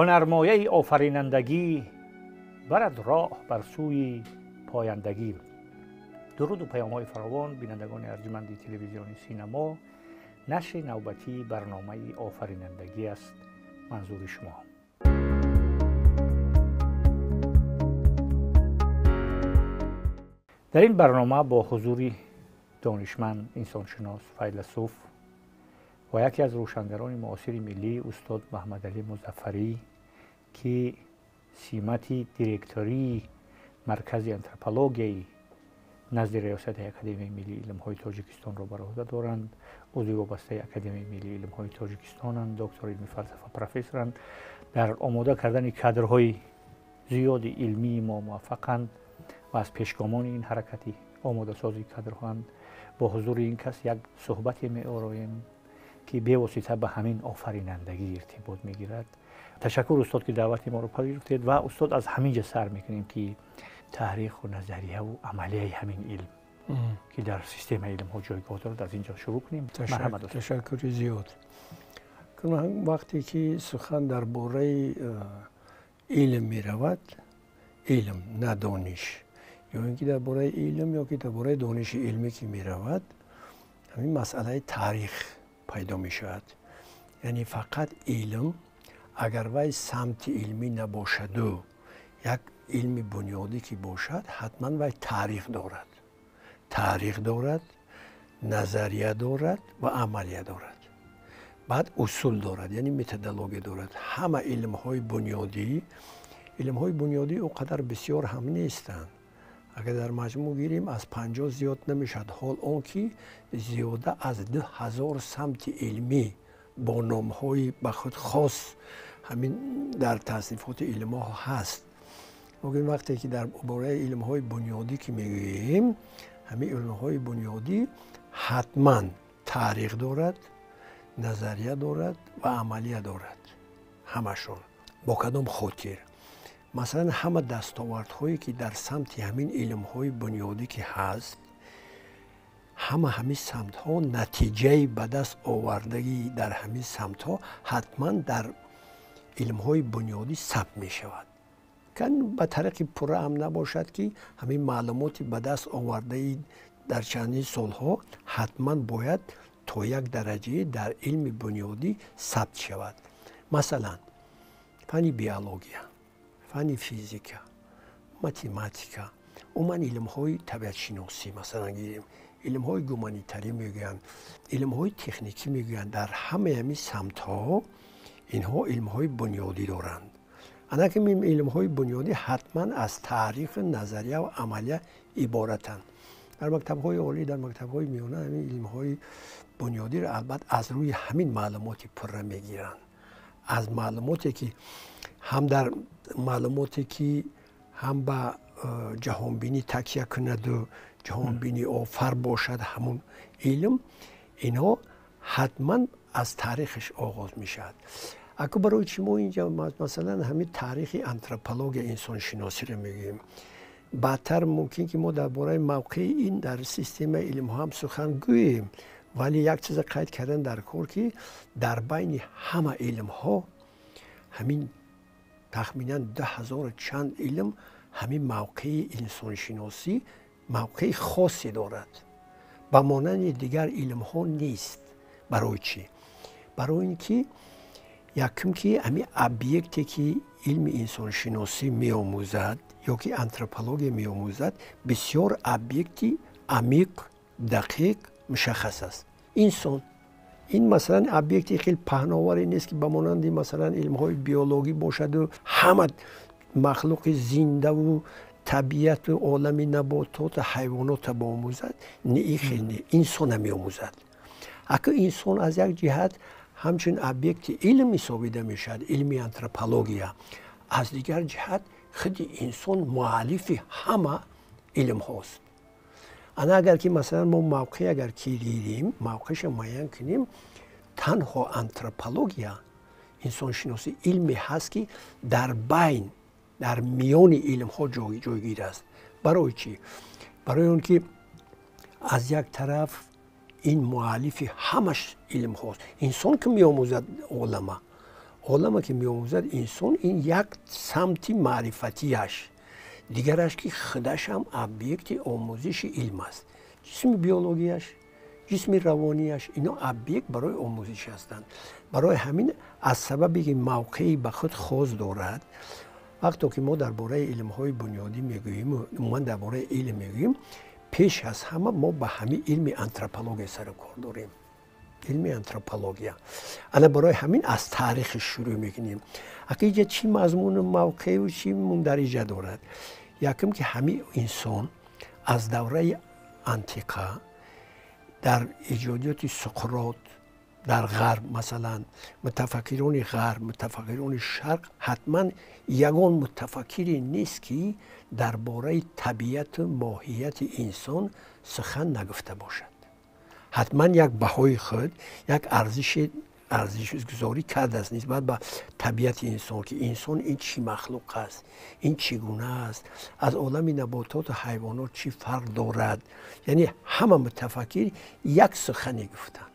هنرمایه آفرینندگی برد راه بر سوی پایندگی. درود و پیام‌های فراوان بینندگان ارجمند تلویزیون سینما. نشر نوبتی برنامه آفرینندگی است منظور شما. در این برنامه با حضور دانشمند، انسانشناس، فیلسوف و یکی از روشنگران معاصر ملی استاد محمد علی مظفری که سمت دیرکتوری مرکز آنتروپولوژی نزد ریاست اکادمی ملی علم‌های تاجیکستان را بر عهده دارند، عضو وابسته اکادمی ملی علم‌های تاجیکستانند، دکتر علم فلسفه پروفسورند، در آماده کردن کادرهای زیاد علمی ما موفقند و از پیشگامان این حرکتی آماده سازی کادرهاند. با حضور این کس یک صحبت می‌آوریم که به واسطه به همین آفرینندگی ارتباط می‌گیرد. تشکر استاد که دعوت ما رو پذیرفتید و استاد از همینجا سر می‌کنیم که تحریک و نظریه و عملیه همین علم که در سیستم علم ها جایگاه دارد از اینجا شروع کنیم. تشکر زیاد. وقتی که سخن درباره علم می رود، علم نه دانش، یا اینکه درباره علم یا که درباره دانش علمی که می رود، همین مسئله تاریخ پیدا می شود. یعنی فقط علم اگر وای سمت علمی نباشد و یک علم بنیادی که باشد، حتما وای تاریخ دارد، نظریه دارد و عملیه دارد، بعد اصول دارد، یعنی متدولوژی دارد. همه علم های بنیادی اونقدر بسیار هم نیستند. اگر در مجموع گیریم از 50 زیاد نمیشد، حال اون که زیاده از 2000 سمت علمی با نام های به خود خاص همین در تصنیفات علم ها هست. ممکن وقتی که در باره علم های بنیادی که میگوییم، همین علم های بنیادی حتما تاریخ دارد، نظریه دارد و عملیه دارد. همشون با کدام خاطر؟ مثلا همه دستاوردهایی که در سمت همین علم های بنیادی که هست، همین سمت ها نتیجه به دست آوردگی در همین سمت ها حتما در علم های بنیادی ثبت می شود. کن به طریق پره هم نباشد که همین معلوماتی به دست آورده در چندین سالها حتما باید تا یک درجه در علم بنیادی ثبت شود. مثلا فن بیولوژی، فن فیزیک، متماتیک، عموما علم های طبیعت شناسی مثلا گیریم، علم های گومانیتری میگن، علم های تکنیکی میگن، در همین سمت ها اینها علم های بنیادی دارند. انا که این علم های بنیادی حتما از تاریخ، نظریه و عملیه عبارتند. در مکتب های عالی، در مکتب های میانه همین علم های بنیادی را البته از روی همین معلوماتی پره میگیرند. از معلوماتی که هم در معلوماتی که هم به جهانبینی تکیه کند و جهانبینی آفر باشد همون علم، اینها حتما از تاریخش آغاز میشد. اگه برای چی ما اینجا مثلا همین تاریخ آنتروپولوژی انسان شناسی رو میگیم، بعدتر ممکن که ما درباره موقع این در سیستم علم ها هم سخن گوییم، ولی یک چیز قید کردن در کار که در بین همه علم ها همین تخمینا 10,000 چند علم همین موقع انسان شناسی موقع خاصی دارد، به مانند دیگر علم ها نیست. برای چی؟ برای اینکه یکم که همین ابیکتی که علم انسان شناسی می آموزد یا که آنتروپولوژی می آموزد بسیار ابیکتی عمیق، دقیق، مشخص است. انسان این مثلا ابیکتی خیلی پهناوری نیست که به مانند مثلا علم های بیولوژی باشد و همه مخلوق زنده و طبیعت و عالم نباتات و حیوانات با آموزد. نه این خیلی نه، انسان هم می آموزد. اگه انسان از یک جهت همچون ابیکت علم حسابیده میشد، علم آنتروپولوژی، از دیگر جهت خود انسان مؤلف همه علم هاست. انا اگر که مثلا ما موقع اگر که گیریم، موقعش معین کنیم، تنها آنتروپولوژی انسان شناسی علمی هست که در بین، در میان علم ها جایگیر است. برای چی؟ برای اون که از یک طرف این مؤلف همش علم هاست. انسان که می آموزد عالم که میآموزد انسان این یک سمت معرفتیش، دیگرش که خودش هم ابیکت آموزش علم است. جسم بیولوژیش، جسم روانیش، اینا ابیکت برای آموزش هستند. برای همین از سببی که موقعی به خود خاص دارد، وقتی که ما درباره علم‌های بنیادی میگوییم، من درباره علم میگوییم، پیش از همه ما به همین علم آنتروپولوژی سر کار داریم. علم آنتروپولوژی. انا برای همین از تاریخ شروع میکنیم. اگه چی مضمون موقعی و چی مندرجه دارد. یکم که همین انسان از دوره انتیقه در ایجادیات سقراط در غرب، مثلا متفکران غرب، متفکران شرق، حتما یگان متفکری نیست که درباره طبیعت ماهیت انسان سخن نگفته باشد. حتما یک بهای خود، یک ارزش گذاری کرده است نسبت به طبیعت انسان، که انسان این چی مخلوق است، این چگونه است، از عالم نباتات و حیوانات چی فرق دارد. یعنی همه متفکر یک سخنی گفتن.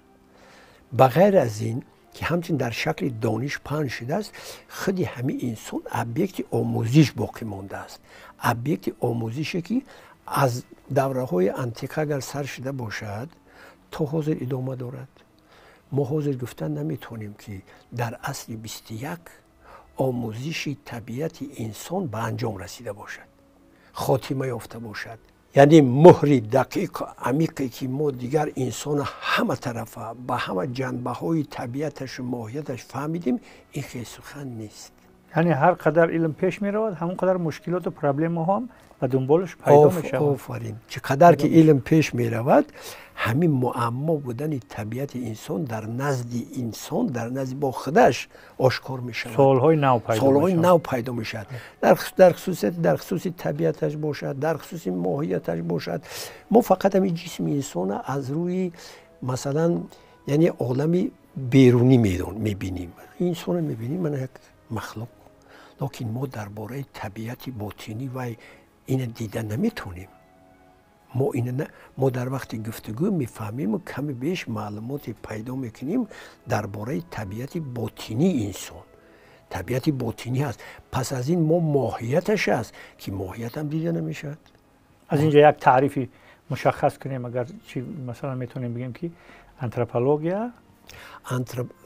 بغیر از این که همچنین در شکل دانش پنهان شده است، خودی همین انسان ابیکت آموزش باقی مانده است. ابیکت آموزشی که از دوره های انتیقه اگر سر شده باشد تا حاضر ادامه دارد. ما حاضر گفتن نمیتونیم که در اصل 21 آموزش طبیعت انسان به انجام رسیده باشد، خاتمه یافته باشد. یعنی مهری دقیق عمیقی که ما دیگر انسان همه طرفه به همه جنبه های طبیعتش و ماهیتش فهمیدیم، این خیلی سخن نیست. یعنی هر قدر علم پیش می رود، همون قدر مشکلات و پرابلم هم و دنبالش پیدا می شود. آفرین. چقدر که علم پیش می رود، همین معما بودن طبیعت انسان در نزد انسان، در نزد با خودش آشکار می شود. سوالهای نو پیدا می شود. در خصوص طبیعتش باشد، در خصوص ماهیتش باشد. ما فقط همین جسم انسان از روی مثلا یعنی عالمی بیرونی می بینیم. انسان می بینیم من یک مخلوق، لیکن ما درباره طبیعت باطنی و این دیدن نمیتونیم. ما در وقت گفتگو میفهمیم و کمی بیش معلومات پیدا میکنیم درباره طبیعت باطنی انسان. طبیعت باطنی هست، پس از این ما ماهیتش هست که ماهیت هم دیده نمیشد. از اینجا یک تعریفی مشخص کنیم، اگر چی مثلا میتونیم بگیم که آنتروپولوژی،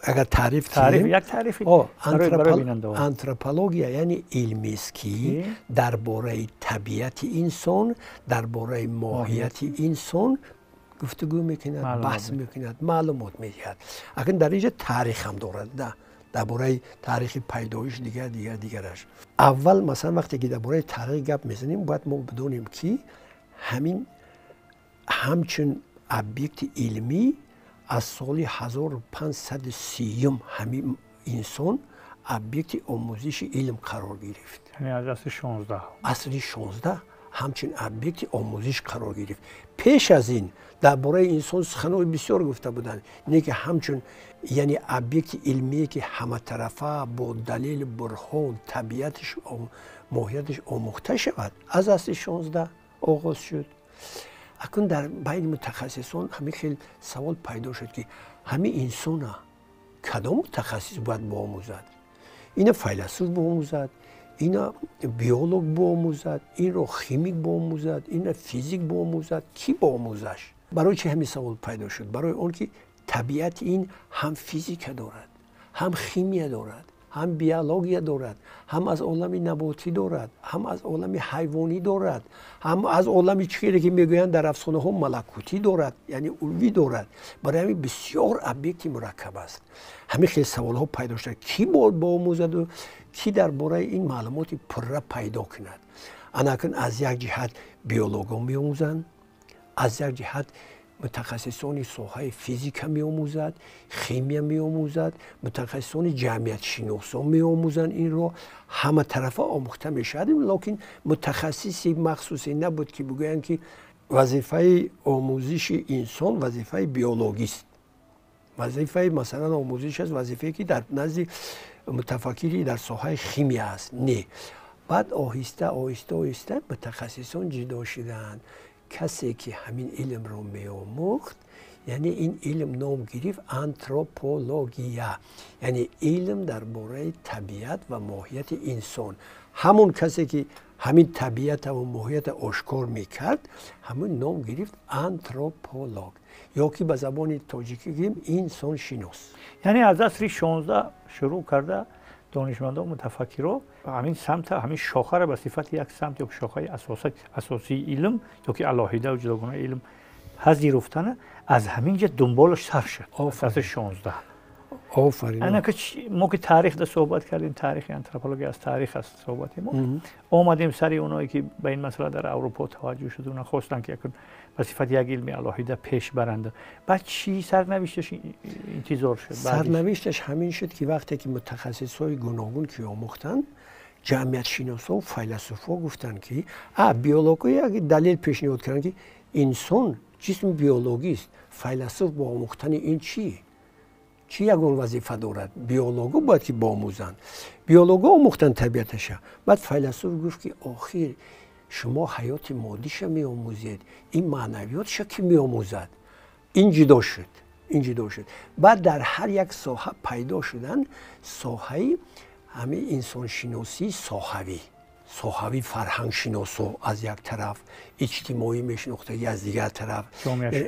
اگر تعریف یک تعریفی برای بیننده ها. آنتروپولوژی یعنی علمی است که درباره طبیعت انسان، درباره ماهیت انسان گفتگو میکند، بحث میکند، معلومات میدهد. اگر در اینجا تاریخ هم دارد، درباره تاریخ پیدایش دیگرش. اول مثلا وقتی که درباره تاریخ گپ میزنیم، باید ما بدونیم که همچون ابیکت علمی از سال 1530 همین انسان ابیکت آموزش علم قرار گرفت. یعنی از اصل 16. اصل 16 همچنین ابیکت آموزش قرار گرفت. پیش از این درباره انسان سخنان بسیار گفته بودند، اینه که همچون یعنی ابیکت علمی که همه طرفه با دلیل برهان طبیعتش ماهیتش آموخته شود، از اصل 16 آغاز شد. اکنون در بین متخصصان همین خیلی سوال پیدا شد که همین انسان ها کدام متخصص باید بآموزد؟ اینا فیلسوف بآموزد، اینا بیولوگ بآموزد، این رو خیمیک بآموزد، اینا فیزیک بآموزد، کی بآموزش؟ برای چه همین سوال پیدا شد؟ برای اون که طبیعت این هم فیزیک دارد، هم خیمیه دارد، هم بیولوژی دارد، هم از عالم نباتی دارد، هم از عالم حیوانی دارد، هم از عالم چیزی که میگویند در افسانه ها ملکوتی دارد، یعنی علوی دارد. برای همین بسیار ابیکت مرکب است. همین خیلی سوال ها پیدا شد، کی باید بآموزد و کی درباره این معلومات پره پیدا کند؟ اناکن از یک جهت بیولوژا میآموزند، از یک جهت متخصصان ساحه فیزیک می آموزد، شیمی می آموزد، متخصصان جمعیت شناسا می آموزند. این رو همه طرفه آموخته می شد، لیکن متخصصی مخصوصی نبود که بگویند که وظیفه آموزش انسان وظیفه بیولوژی است. وظیفه مثلا آموزش است وظیفه که در نزد متفکری در ساحه شیمی است. نه، بعد آهسته متخصصان جدا شدند. کسی که همین علم رو می آموخت یعنی این علم نام گرفت آنتروپولوژیا، یعنی علم درباره طبیعت و ماهیت انسان. همون کسی که همین طبیعت و ماهیت آشکار میکرد همون نام گرفت آنتروپولوژ، یا که به زبان تاجیکی گیم انسان شناس. یعنی از عصر 16 شروع کرده دانشمندان متفکرها همین سمت، همین شاخه را به صفت یک سمت یا شاخه اساسی علم یا که علاهیده و جداگانه علم پذیرفتن، از همینجا دنبالش سر شد. از 16 آفرین. انا که ما که تاریخ ده صحبت کردیم، تاریخ انتروپولوژی از تاریخ است صحبت ما آمدیم سر اونایی که به این مسئله در اروپا توجه شده، اونا خواستن که به صفت یک علم علاهیده پیش برنده. بعد چی سرنوشتش انتظار شد؟ سرنوشتش همین شد که وقتی که متخصصای گوناگون که آموختن، جمعیت شناسا و فیلسوفا گفتن که بیولوژی اگه دلیل پیشنهاد کردن که انسان جسم بیولوژی است، فیلسوف با آموختن این چی یگان وظیفه دارد؟ بیولوژی باید که بآموزند. بیولوژی آموختن طبیعتش. بعد فیلسوف گفت که آخر شما حیات مادیش می آموزید، این معنویاتش که می آموزد. این جدا شد. بعد در هر یک ساحه پیدا شدن ساحه همین انسان شناسی ساحوی فرهنگ شناسا از یک طرف، اجتماعی میشناخته از دیگر طرف،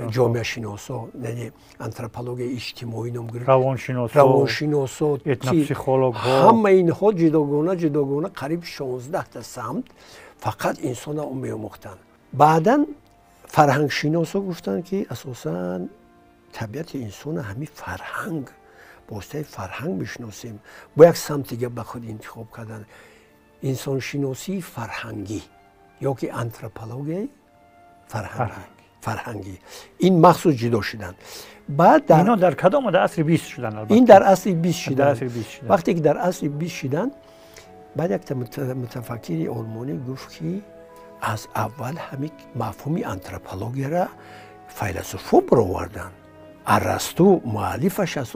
جامعه شناسا، یعنی آنتروپولوژ اجتماعی نام گرفت، روانشناسا، اتنوپسیکولوژ، همه اینها جداگانه قریب 16 تا سمت فقط انسان رو میآموختن. بعداً فرهنگ شناسا گفتن که اساساً طبیعت انسان همین فرهنگ، باسته فرهنگ بشناسیم، با یک سمت دیگه به خود انتخاب کردن، انسان شناسی فرهنگی یا که آنتروپولوژی فرهنگی. این مخصوص جدا شدن. بعد اینا در کدام در عصر 20 شدن؟ البته این در عصر 20 شدن. شدن. وقتی که در عصر 20 شدن، بعد یک متفکر آلمانی گفت که از اول همین مفهوم آنتروپولوژی را فیلسوفا برآوردن. ارسطو مؤلفش است.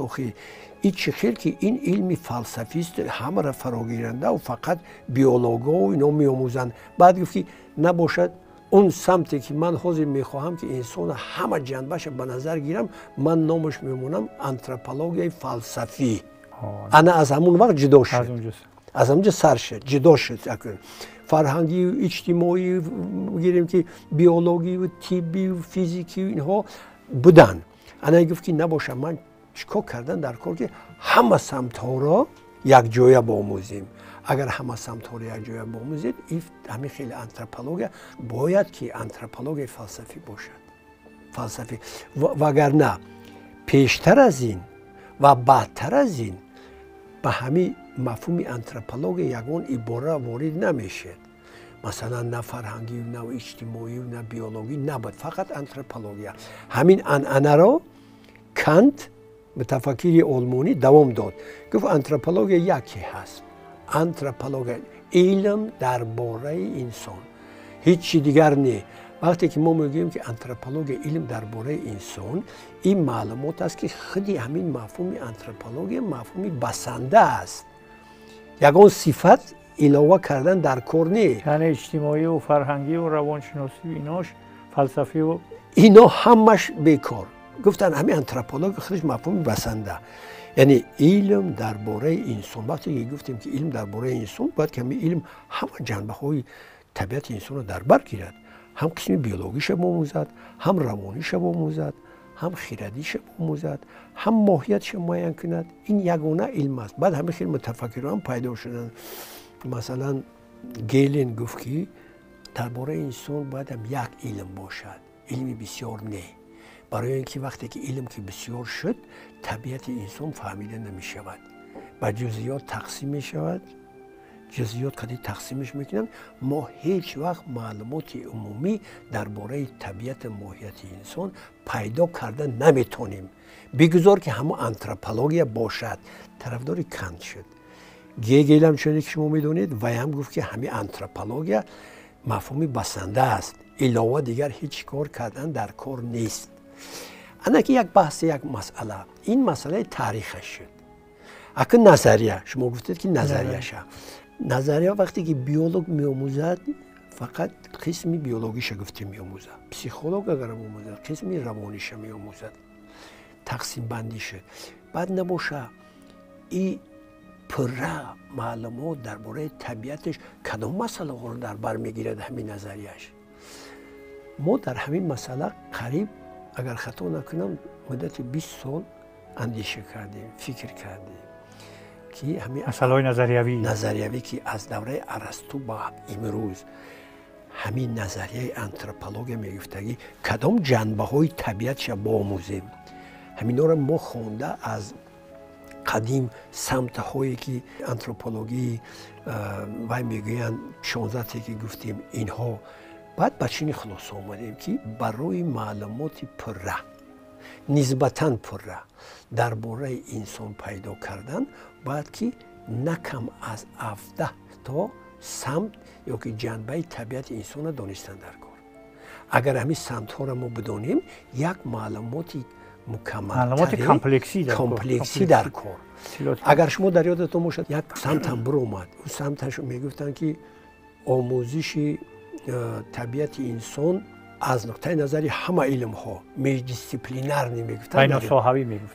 این چه خیلی که این علمی فلسفی است، همه را فراگیرنده و فقط بیولوژا و اینا میآموزند. بعد گفت که نباشد اون سمتی که من حاضر میخواهم که انسان همه جنبش به نظر گیرم، من نامش میمونم آنتروپولوژی فلسفی. انا از همون وقت جدا شد، از اونجا سر شد، جدا شد. فرهنگی و اجتماعی گیریم که بیولوژی و طبی و فیزیکی و اینها بودن. انا گفت که نباشه، من چیکار کردن در کار که همه سمت ها را یک جایه بآموزیم. اگر همه سمت ها را یک جایه بآموزید، همین خیلی آنتروپولوژی باید که آنتروپولوژی فلسفی باشد. فلسفی وگرنه پیشتر از این و بعدتر از این به همین مفهوم آنتروپولوژی یگان عباره وارد نمیشه. مثلا نه فرهنگی نه اجتماعی نه بیولوژی نبود، فقط آنتروپولوژی. همین انعنه را کانت متفکر آلمانی دوام داد. گفت آنتروپولوژی یکی هست. آنتروپولوژی علم درباره انسان، هیچ چی دیگر نه. وقتی که ما میگیم که آنتروپولوژی علم درباره انسان، این معلومات است که خودی همین مفهوم آنتروپولوژی مفهومی بسنده است. یگان صفت علاوه کردن در کار نه. یعنی اجتماعی و فرهنگی و روانشناسی و ایناش، فلسفی و اینا همش بیکار. گفتن همین آنتروپولوژ خودش مفهوم بسنده، یعنی علم درباره انسان. وقتی گفتیم که علم درباره انسان، باید که همین علم همه جنبه های طبیعت انسان رو در بر گیرد. هم قسم بیولوژیش بآموزد، هم روانیش بآموزد، هم خردیش بآموزد، هم ماهیتش معین کند. این یگانه علم است. بعد همین خیلی متفکران پیدا شدن. مثلا گیلن گفت که درباره انسان باید هم یک علم باشد، علمی بسیار نه. برای اینکه وقتی که علم که بسیار شد، طبیعت انسان فهمیده نمی شود، به جزئیات تقسیم می شود. جزئیات کدی تقسیمش میکنن، ما هیچ وقت معلومات عمومی درباره طبیعت ماهیت انسان پیدا کردن نمیتونیم. بگذار که همون آنتروپولوژی باشد. طرفدار کانت شد. گیگل هم چنین که شما میدونید، و هم گفت که همین آنتروپولوژی مفهومی بسنده است، علاوه دیگر هیچ کار کردن در کار نیست. انا که یک بحث، یک مسئله، این مسئله تاریخش شد. اگه نظریه، شما گفتید که نظریه شد. نظریه وقتی که بیولوژ میآموزد، فقط قسمی بیولوژیش گفته میآموزد. پسیکولوژ اگر میآموزد، قسمی روانیش میآموزد. تقسیم بندی شد. بعد نباشه این پره معلومات درباره طبیعتش کدام مسئله رو در بر میگیرد همین نظریش. ما در همین مسئله قریب اگر خطا نکنم مدت 20 سال اندیشه کردیم، فکر کردیم که همین مسئله نظریوی که از دوره ارسطو با امروز همین نظریه آنتروپولوژی میگفتگی کدام جنبه های طبیعتش بآموزیم. همینا رو ما خونده از قدیم سمت هایی که آنتروپولوژی و میگویند 16 که گفتیم اینها. بعد به چنین خلاصه آمدیم که برای معلومات پره نسبتاً پره درباره انسان پیدا کردن باید که نکم از 17 تا سمت یا که جنبه طبیعت انسان دانستن در کار. اگر همین سمت ها را ما بدانیم یک معلوماتی معلومات کامپلکسی در کار. اگر شما در یادتون باشد یک سمت هم بر اومد، اون سمتش میگفتن که آموزش طبیعت انسان از نقطه نظری همه علم ها میج دیسیپلینر نمیگفتن،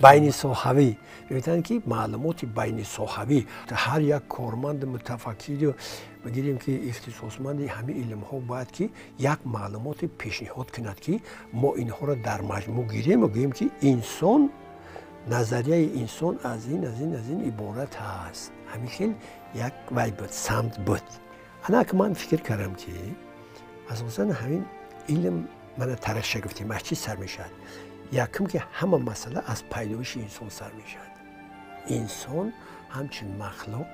بین ساحوی میگفتن که معلومات بین ساحوی هر یک کارمند متفکر بگیریم که اختصاصمند همه علم ها باید که یک معلومات پیشنهاد کند که ما اینها را در مجموع گیریم و گوییم که انسان نظریه انسان از این عبارت هست. همین خیلی یک وای بود سمت بود. انا که من فکر کردم که اساساً همین علم من طرح شگفتیم از چی سر میشد؟ یکم که همه مسئله از پیدایش انسان سر میشد. انسان همچین مخلوق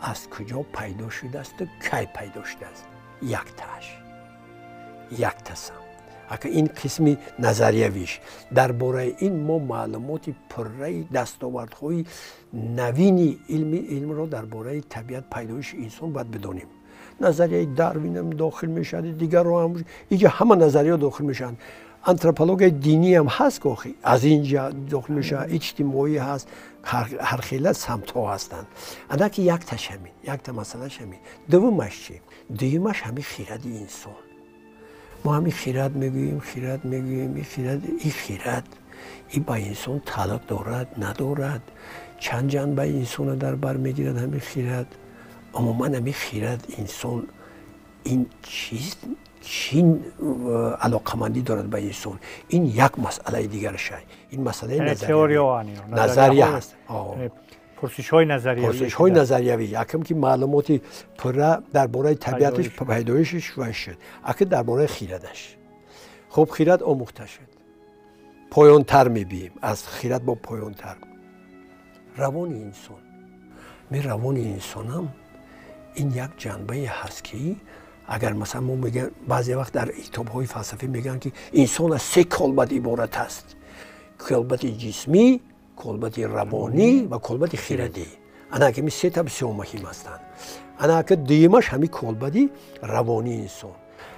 از کجا پیدا شده است و کی پیدا شده است؟ یک تاسم. اگه این قسمی نظریویش درباره این ما معلومات پره دستاوردهای نوین علم را درباره طبیعت پیدایش انسان باید بدانیم. نظریه داروین هم داخل میشد، دیگر رو هم اینجا همه نظریه داخل میشن. آنتروپولوژی دینی هم هست که از اینجا داخل میشه، اجتماعی هست، هر خیلی سمت ها هستند. انا که یک تاش همین، یک تا مسئله همین. دومش چی؟ دومش همین خیرد انسان. ما همین خیرد میگوییم، این خیرد این با انسان تعلق دارد ندارد، چند جنبه انسان در بر میگیرد همین خیرد. عموما همین خیرد انسان این چی علاقمندی دارد به انسان، این یک مسئله دیگرشه. این مسئله نظریه هست. پرسش های نظریوی یکم که معلومات پره درباره طبیعتش پیدایشش و شد. اگه درباره خیردش، خب خیرد آموخته شد، پایانتر میبینیم از خیرد با پایانتر روان انسان. روان انسان هم این یک جنبه هست که اگر مثلا ما میگن بعضی وقت در کتاب‌های فلسفی میگن که انسان از 3 کالبد عبارت است: کالبد جسمی، کالبد روانی و کالبد خیردی. انا که می 3 تا بسیار مهم هستند. انا که دیمش همین کالبد روانی انسان.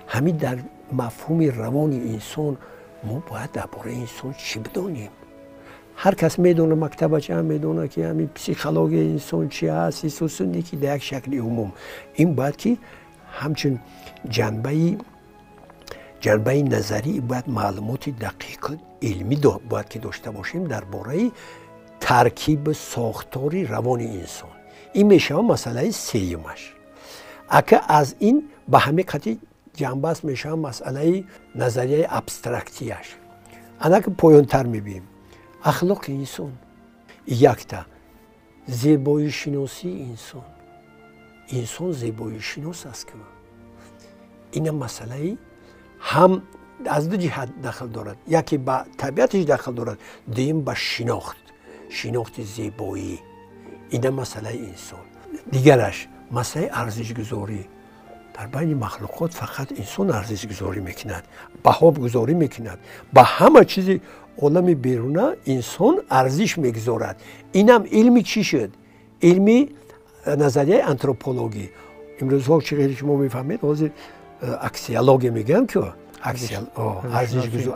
همین در مفهوم روانی انسان ما باید درباره انسان چی بدانیم؟ هر کس میدونه، مکتب چه هم میدونه که همین پسیکولوژی انسان چی هست، اساساً که در یک شکل عموم این باید که همچون جنبه نظری باید معلومات دقیق علمی باید که داشته باشیم درباره ترکیب ساختاری روان انسان. این میشه مسئله سیومش. اگه از این به همه قطعی جنبه است میشه مسئله نظریه ابسترکتیش. انا که پایانتر میبینیم اخلاق انسان، یک تا زیبایی شناسی انسان زیبایی شناس است که این مسئله هم از دو جهت دخل دارد. یکی با طبیعتش دخل دارد، دوم با شناخت زیبایی. این مسئله انسان. دیگرش مسئله ارزش گذاری. در بین مخلوقات فقط انسان ارزش گذاری میکند، بها گذاری میکند. با همه چیز عالم بیرونه انسان ارزش میگذارد. اینم علمی چی شد؟ علمی نظریه آنتروپولوژی. امروز ها چه غیری شما میفهمید حاضر اکسیولوژی میگن که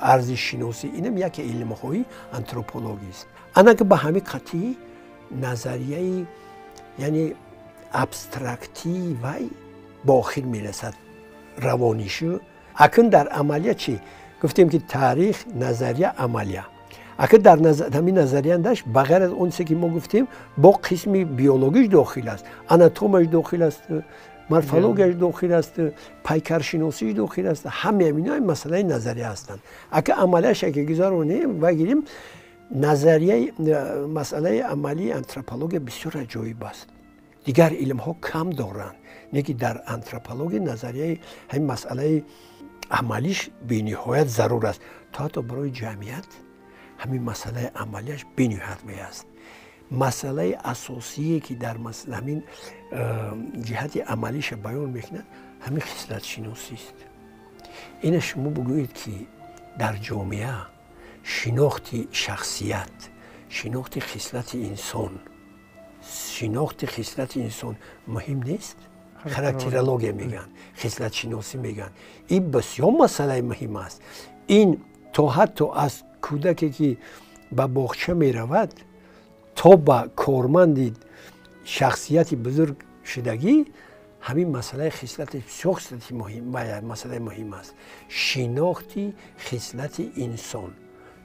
ارزش شناسی. اینم یک علم های آنتروپولوژی است. انا که به همین قطعی نظریه یعنی ابسترکتی و با آخر میرسد روانیشو. اکنون در عملیه چی؟ گفتیم که تاریخ، نظریه، عملیه. اگه در همین نظریه‌اش بغیر از اون چیزی که ما گفتیم با قسم بیولوژیش داخل است، آناتومش داخل است، مورفولوژیش داخل است، پیکرشناسیش داخل است. همه اینا مسئله نظریه هستند. اگه عملیش اگه گذارونیم بگیریم نظریه مسئله عملی آنتروپولوژی بسیار عجیب است. دیگر علم ها کم دارند. نگی در آنتروپولوژی نظریه همین مسئله عملیش به نهایت ضرور است. تا برای جمعیت همین مسئله عملیش به نهایت است. مسئله اساسی که در همین جهت عملیش بیان میکنه همین خصلت شناسی است. این شما بگویید که در جامعه شناخت شخصیت، شناخت خصلت انسان، شناخت خصلت انسان مهم نیست؟ خاراکترولوژی میگن، خصلت شناسی میگن. این بسیار مسئله مهم است. این تا حتی از کودکی که به باغچه میرود تا به کارمند شخصیت بزرگ شدگی همین مسئله خصلت شخصیت مهم، مسئله مهم است. شناخت خصلت انسان.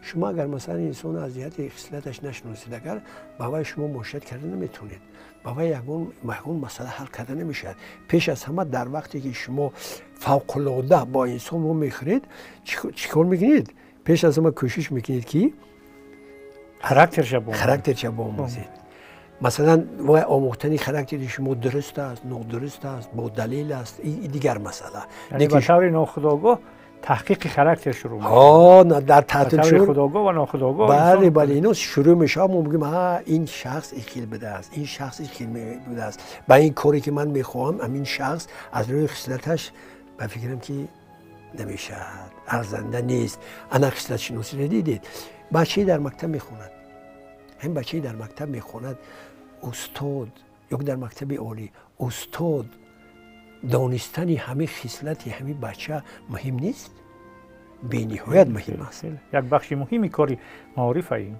شما اگر مثلا انسان از جهت خصلتش نشناسید، اگر با شما مشاهده کردن نمیتونید، با یگون مسئله حل کردن نمیشه. پیش از همه در وقتی که شما فوق العاده با انسان رو میخرید چیکار میکنید؟ پیش از همه کوشش میکنید که خاراکترش بآموزید. مثلا و آموختن خاراکتر شما درست است، نادرست است، با دلیل است، این دیگر مسئله. یعنی به طور ناخودآگاه تحقیق خاراکتر شروع میشه. در تحت شروع خودآگاه و ناخودآگاه. بله اینا شروع میشه. ما میگیم این شخص خیلی بده است، این شخص خیلی بده است. با این کاری که من میخوام همین شخص از روی خصلتش به فکرم که نمیشه، ارزنده نیست. انا خصلت شناسی رو دیدید؟ بچه در مکتب میخوند، هم بچه در مکتب میخوند، استاد یا در مکتب عالی استاد دانستن همه خصلت همه بچه مهم نیست؟ به نهایت مهم است. یک بخش مهمی کاری معارف این.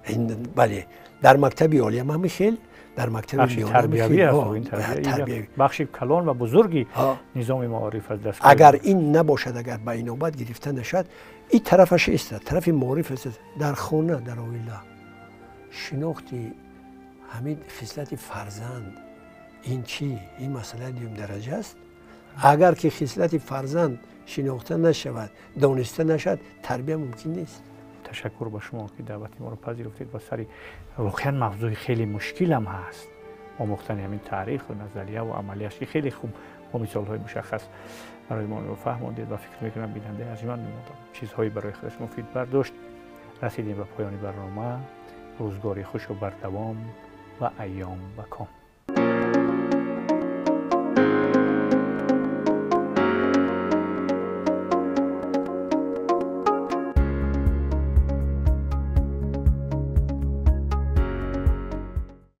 بله در مکتب عالی هم خیلی، در مکتب میانه تربیوی است. این تربیوی بخش کلان و بزرگی نظام معارف از دست. اگر این نباشد، اگر به این نوبت گرفته نشد، این طرفش است، طرف معارف است. در خانه، در عائله شناخت همین خصلت فرزند این چی؟ این مسئله دوم درجه است. اگر که خصلت فرزند شناخته نشود، دانسته نشد، تربیت ممکن نیست. تشکر با شما که دعوت ما رو پذیرفتید. و سری واقعا موضوع خیلی مشکل هم هست، آموختن همین تاریخ و نظریه و عملیش خیلی خوب با مثال‌های مشخص برای ما فهموندید و فکر می‌کنم بیننده ارجمند چیزهایی برای خودش مفید برداشت. رسیدیم به پایان برنامه. روزگاری خوش و بردوام و ایام بکام.